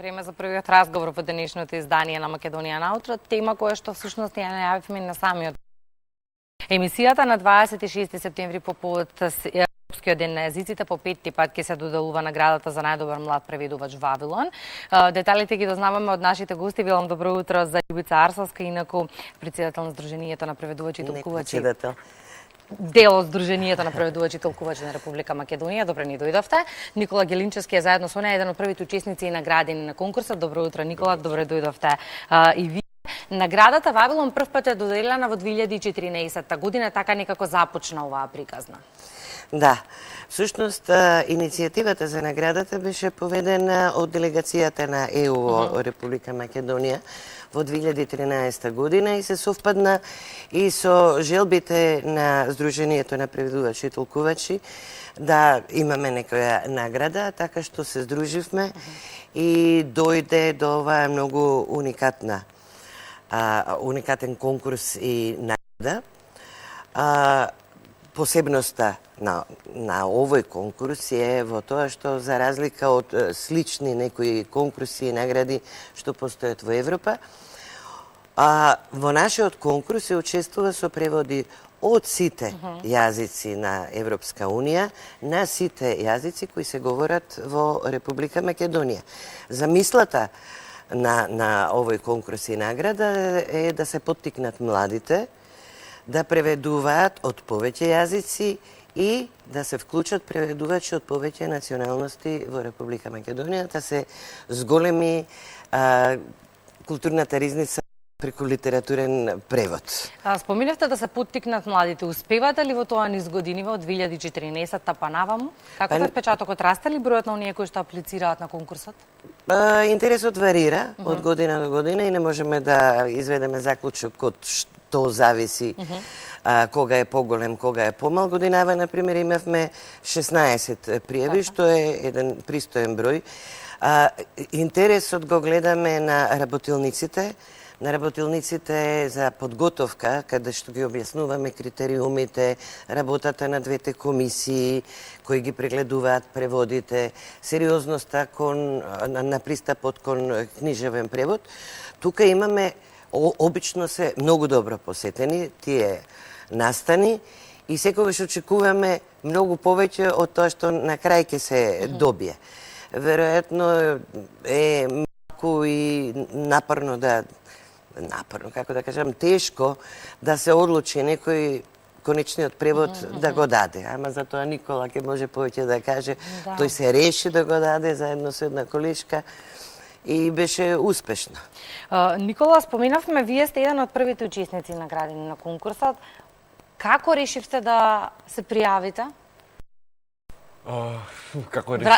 Време за првиот разговор во денешното издание на Македонија наутро, тема која што всушност ја најавивме на самиот емисијата на 26 септември по повод Европскиот ден на езиците. По петти пат ќе се доделува наградата за најдобар млад преведувач Вавилон. Деталите ги дознаваме од нашите гости. Велам добро утро за Љубица Арсовска, инаку председател на Сдруженијето на преведувачи и толкувачи. Дел од Сдруженијето на преведувачи и толкувачи на Република Македонија. Добро ни дојдовте. Никола Гелинчевски е заедно со неја, еден од првите учесници и наградени на конкурсот. Добро утро, Никола, добро дојдовте и ви. Наградата Вавилон прв пат е доделена во 2014 година, така некако започна оваа приказна. Да, всушност иницијативата за наградата беше поведена од делегацијата на ЕУ во Република Македонија во 2013 година и се совпадна и со желбите на Сдруженијето на преведувачи и толкувачи да имаме некоја награда, така што се здруживме и дојде до оваа многу уникатен конкурс и награда. Посебноста на овој конкурс е во тоа што, за разлика од слични некои конкурси и награди што постојат во Европа, во нашиот конкурс се учествува со преводи од сите јазици на Европска Унија на сите јазици кои се говорат во Република Македонија. Замислата на овој конкурс и награда е да се поттикнат младите да преведуваат од повеќе јазици и да се вклучат преведувачи од повеќе националности во Република Македонија, да се зголеми културната ризница преку литературен превод. Споминавте да се поттикнат младите. Успевате ли во тоа низ години, од 2014 па наваму? Каков е впечатокот? Расте ли бројот на оние кои што аплицираат на конкурсот? Интересот варира од година до година и не можеме да изведеме заклучок од што зависи кога е поголем, кога е помал. Годинава, например, имавме 16 пријави, што е еден пристоен број. Интересот го гледаме на работилниците, за подготовка, каде што ги објаснуваме критериумите, работата на двете комисии, кои ги прегледуваат преводите, сериозноста на пристапот кон книжевен превод. Тука имаме, обично се многу добро посетени тие настани и секогаш очекуваме многу повеќе од тоа што на крај ќе се добие. Веројатно е малку и како да кажам, тешко да се одлучи некој конечниот превод да го даде. Ама затоа Никола ќе може повеќе да каже. Тој се реши да го даде заедно со една колешка и беше успешно. Никола, споменавме, вие сте еден од првите учесници наградени на конкурсот. Како решивте да се пријавите?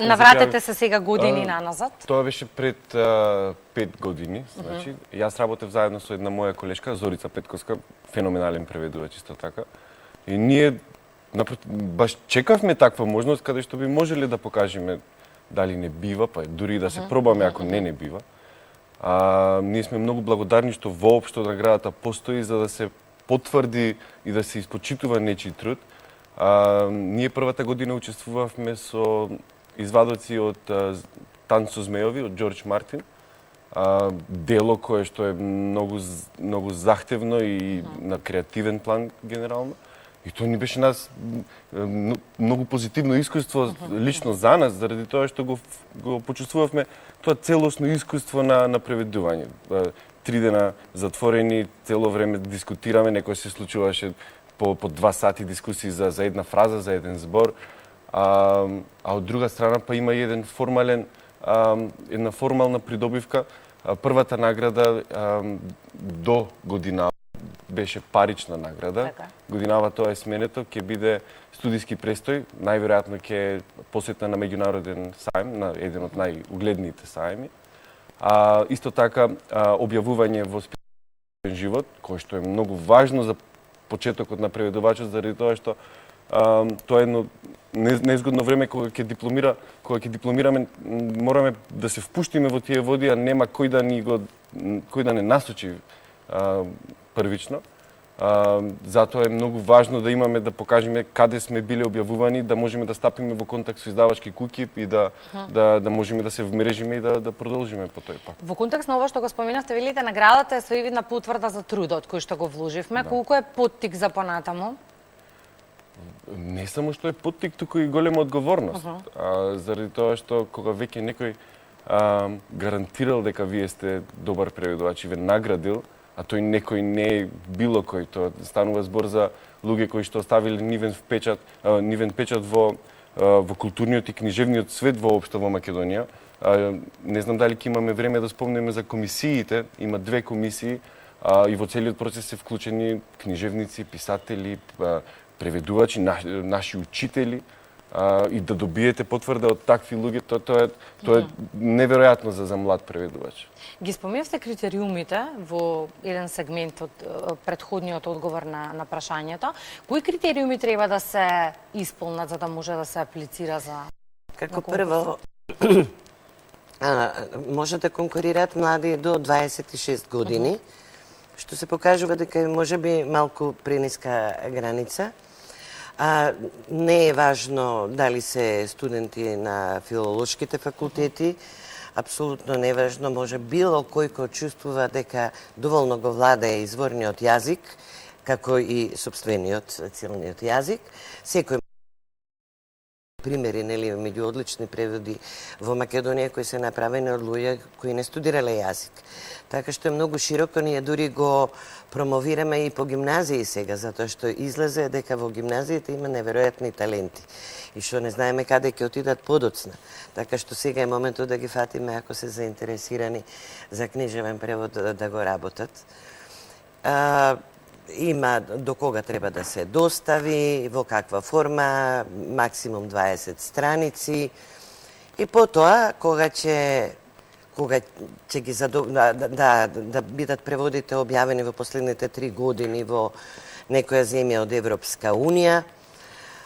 Навратете се сега години наназад? Тоа беше пред 5 години. Значи, јас работев заедно со една моја колешка, Зорица Петковска, феноменален преведувач исто така. И ние баш чекавме таква можност каде што би можеле да покажеме дали не бива, па дури да се пробаме ако не бива. Ние сме многу благодарни што воопшто наградата постои за да се потврди и да се испочитува нечи труд. Ние првата година учествувавме со извадоци од Танц со змејови од Џорџ Мартин. Дело кое што е многу захтевно и на креативен план генерално. И тоа ни беше многу позитивно искуство лично за нас, заради тоа што го почувствувавме тоа целосно искуство на преведување. 3 дена затворени, цело време дискутираме, некој се случуваше по 2 сати дискусии за една фраза, за еден збор. А од друга страна па има и една формална придобивка. Првата награда до година беше парична награда. Годинава тоа е сменето, ќе биде студиски престој, најверојатно ќе посетна на меѓународен сајм, на еден од најугледните сајми. Исто така објавување во список живот, кој што е многу важно за почетокот на преведувачот, заради тоа што тоа е едно незгодно време кога ќе дипломираме, мораме да се впуштиме во тие води, а нема кој да не насочи првично. Затоа е многу важно да имаме да покажеме каде сме биле објавувани, да можеме да стапиме во контакт со издавачки куќи и да можеме да се вмрежиме и да продолжиме по тој пат. Во контекст на ова што го споменавте, велите наградата е соидна потврда за трудот кој што го вложивме. Колку е поттик за понатаму? Не само што е поттик, туку и голема одговорност. Заради тоа што кога веќе некој гарантирал дека вие сте добар преведувач и ве наградил, а тој некој не е било кој, тоа станува збор за луѓе кои што оставиле нивен печат во културниот и книжевниот свет воопшто во Македонија. Не знам дали ќе имаме време да спомнеме за комисиите, има 2 комисии и во целиот процес се вклучени книжевници, писатели, преведувачи, наши учители, и да добиете потврда од такви луѓе, тоа е неверојатно за млад преведувач. Ги спомнавте критериумите во еден сегмент од претходниот одговор на прашањето. Кои критериуми треба да се исполнат за да може да се аплицира за Како прво, може да конкурираат млади до 26 години, што се покажува дека може би малку прениска граница. Не е важно дали се студенти на филолошките факултети, апсолутно не е важно, може било кој кој чувствува дека доволно го владее изворниот јазик, како и собствениот цилниот јазик. Секој примери, нели, меѓу одлични преводи во Македонија кои се направени од луѓе кои не студирале јазик. Така што е многу широко, ние дури го промовираме и по гимназии сега, затоа што излезе дека во гимназиите има неверојатни таленти и што не знаеме каде ќе отидат подоцна. Така што сега е моментот да ги фатиме ако се заинтересирани за книжевен превод да го работат. Има до кога треба да се достави, во каква форма, максимум 20 страници. И потоа, кога ќе ги да бидат преводите објавени во последните 3 години во некоја земја од Европска Унија,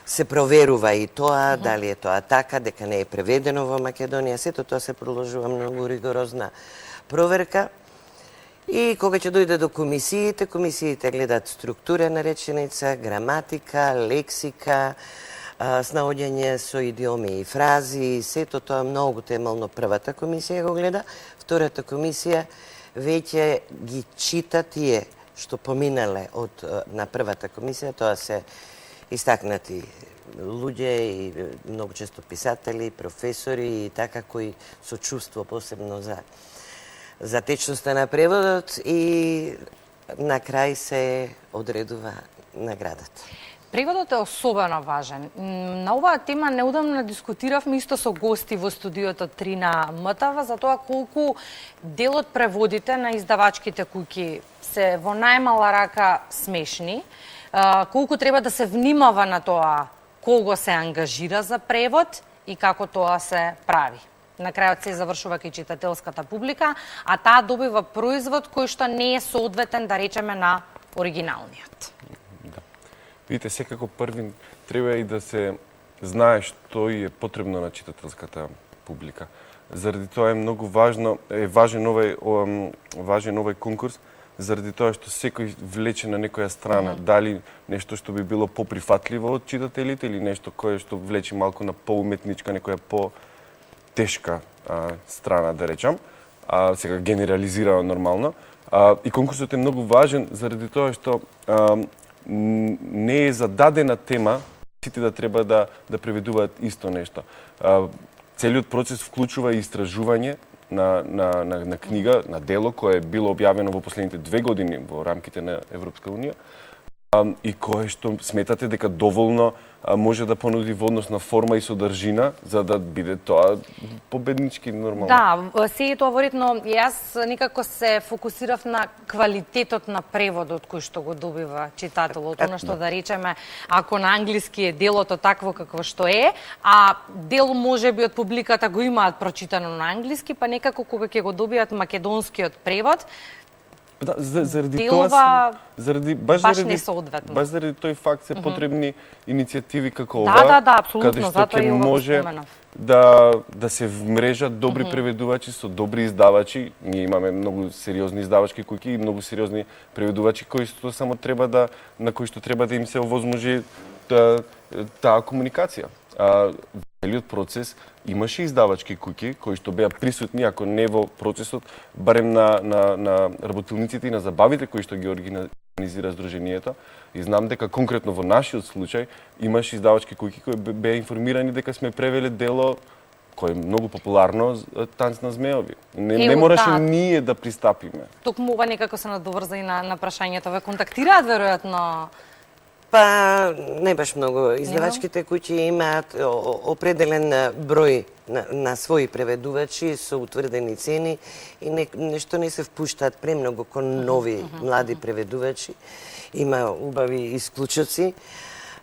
се проверува и тоа, дали е тоа така, дека не е преведено во Македонија. Сето тоа се проложува многу ригорозна проверка. И кога ќе дојде до комисиите гледат структура на реченица, граматика, лексика, снаоѓање со идиоми и фрази, сето тоа многу темелно првата комисија го гледа. Втората комисија веќе ги чита тие што поминале на првата комисија, тоа се истакнати луѓе и многу често писатели, професори и така кои со чувство посебно за течноста на преводот и на крај се одредува наградата. Преводот е особено важен. На оваа тема неудамно дискутиравме исто со гости во студиото 3 на МТВ за тоа колку дел од преводите на издавачките куќи се во најмала рака смешни, колку треба да се внимава на тоа кого се ангажира за превод и како тоа се прави. На крајот се завршува кај читателската публика, а таа добива производ кој што не е соодветен, да речеме, на оригиналниот. Да. Видите, секако први треба и да се знае што е потребно на читателската публика. Заради тоа е многу важно, важен овој конкурс, заради тоа што секој влече на некоја страна, дали нешто што би било поприфатливо од читателите или нешто кое што влече малку на поуметничка, некоја тешка страна, да речам, сега генерализирано нормално. И конкурсот е многу важен заради тоа што не е зададена тема, сите да треба да преведуваат исто нешто. Целиот процес вклучува и истражување на книга, на дело кое е било објавено во последните 2 години во рамките на Европска Унија и кое што сметате дека доволно може да понуди во однос на форма и содржина за да биде тоа победнички нормално. Да, се е тоа веројатно јас некако се фокусирав на квалитетот на преводот кој што го добива читателот, она што да речеме, ако на англиски е делото такво какво што е, а дел можеби од публиката го имаат прочитано на англиски, па некако кога ќе го добијат македонскиот превод, Да, заради делува баш несоодветно. Баш заради тој факт се потребни иницијативи како ова, Да, апсолутно, каде што затоа ќе и ова го може споменав. да се вмрежат добри преведувачи со добри издавачи. Ние имаме многу сериозни издавачки куќи и многу сериозни преведувачи кои што само треба на кои што треба да им се овозможи таа комуникација. Целиот процес имаше издавачки куќи кои што беа присутни, ако не во процесот, барем на работилниците и на забавите кои што ги организира Сдруженијето. И знам дека конкретно во нашиот случај имаше издавачки куќи кои беа информирани дека сме превеле дело кој е многу популарно, Танц на змеови. Не мораше ние да пристапиме. Токму ова некако се надоврза и на прашањето. Ве контактираат веројатно? Па, не баш многу. Издавачките куќи имаат определен број на своји преведувачи со утврдени цени и нешто не се впуштаат премногу кон нови млади преведувачи. Има убави исклучоци.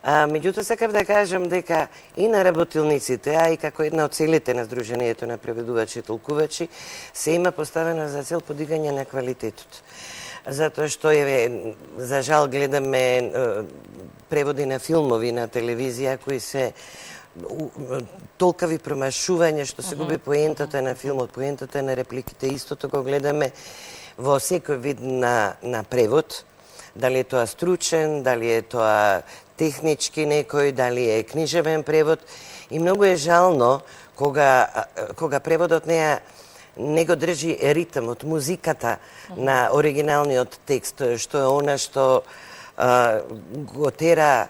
Меѓутоа, сакав да кажам дека и на работилниците, а и како една од целите на Сдруженијето на преведувачи и толкувачи, се има поставено за цел подигање на квалитетот. Затоа што за жал гледаме преводи на филмови на телевизија кои се толкави промашувања што се губи поентата на филмот, поентата на репликите. Истото го гледаме во секој вид на превод. Дали е тоа стручен, дали е тоа технички некој, дали е книжевен превод. И многу е жално кога преводот не го држи ритмот, музиката на оригиналниот текст, што е она што го тера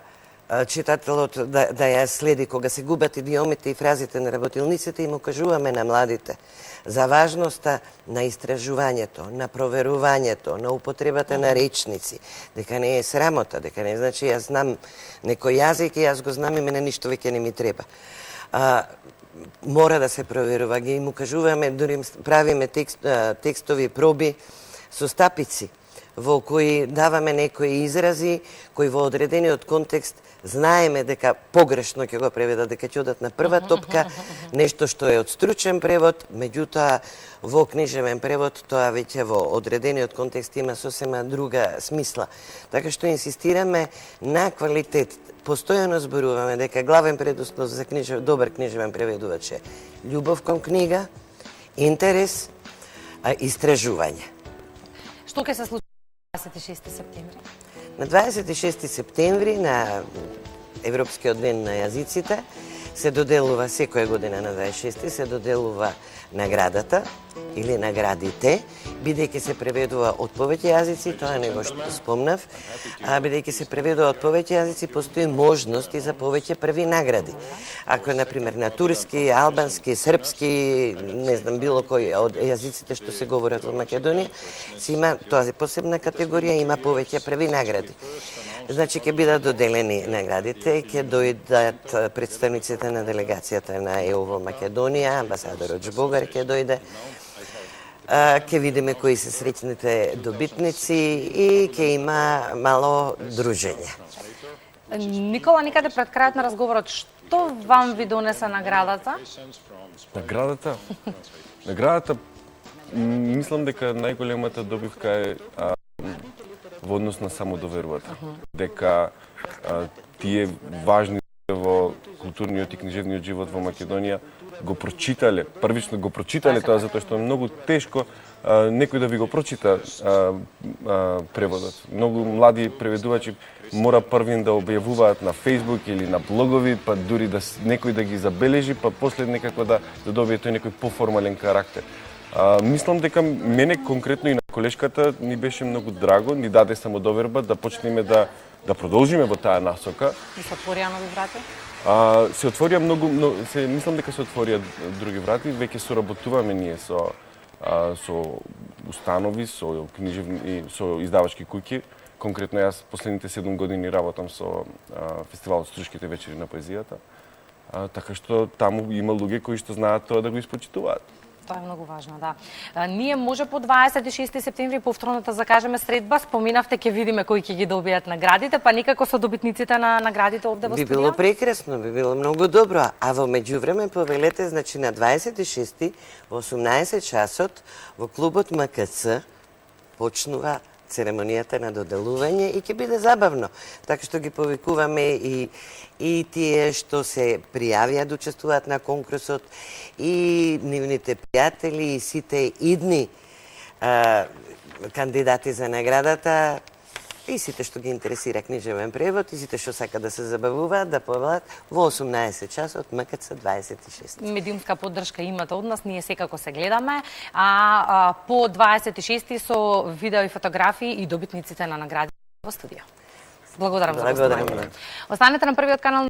читателот да ја следи. Кога се губат идиомите и фразите на работилниците, им кажуваме на младите за важноста на истражувањето, на проверувањето, на употребата на речници, дека не е срамота, дека не значи јас знам некој јазик и јас го знам и мене ништо веќе не ми треба. Мора да се проверува, ги им кажуваме, дури правиме текстови проби со стапици во кои даваме некои изрази кои во одредениот контекст знаеме дека погрешно ќе го преведат, дека ќе одат на прва топка, нешто што е од стручен превод, меѓутоа во книжевен превод тоа веќе во одредениот контекст има сосема друга смисла. Така што инсистираме на квалитет. Постојано зборуваме дека главен предуслов за добар книжевен преведувач е љубов кон книга, интерес, истражување. Што ќе се случи 26 септември? На 26 септември, на Европскиот ден на јазиците, се доделува секоја година на 26 се доделува наградата или наградите, бидејќи се преведува од повеќе јазици, тоа не го спомнав, бидејќи се преведува од повеќе јазици, постои можност и за повеќе први награди. Ако е, например, на турски, албански, српски, не знам, било кој од јазиците што се говорат во Македонија, си има тоа посебна категорија, има повеќе први награди. Значи, ќе бидат доделени наградите, ќе дојдат представниците на делегацијата на ЕУ во Македонија, амбасадорот Жбогар ќе дојде, ќе видиме кои се среќните добитници и ќе има мало дружење. Никола, никаде пред крајот на разговорот, што вам ви донесе наградата? Наградата, мислам дека најголемата добивка е во однос на самодовербата. Дека тие важни во културниот и книжевниот живот во Македонија го прочитале, првично го прочитале тоа затоа што е многу тешко некој да ви го прочита преводот. Многу млади преведувачи мора првин да објавуваат на Facebook или на блогови, па дури да некој да ги забележи, па после некако да добие тој некој поформален карактер. Мислам дека мене конкретно и на колешката ни беше многу драго, ни даде самодоверба да почнеме да продолжиме во таа насока. И се отворија нови врати? Се отворија мислам дека се отворија други врати, веќе соработуваме ние со установи, со книжевни, со издавачки куќи. Конкретно јас последните 7 години работам со фестивалот Струшките вечери на поезијата. Така што таму има луѓе кои што знаат тоа да го испочитуваат. Тоа е многу важно, да. Ние може по 26 септември повторно да закажеме средба, споминавте ќе видиме кои ќе ги добијат наградите, па никако со добитниците на наградите овде во студија? Би било прекрасно, би било многу добро, а во меѓувреме повелете, значи на 26 во 18 часот во клубот МКЦ почнува церемонијата на доделување и ќе биде забавно. Така што ги повикуваме и тие што се пријавија да учествуваат на конкурсот, и нивните пријатели, и сите идни кандидати за наградата, и сите што ги интересира книжевен превод, и сите што сака да се забавуваат, да повелат во 18 часот МКЦ 26. Медиумска поддршка имате од нас, ние секако се гледаме, а по 26 со видео и фотографии и добитниците на награди во студио. Благодарам за гостување. Останете на првиот канал.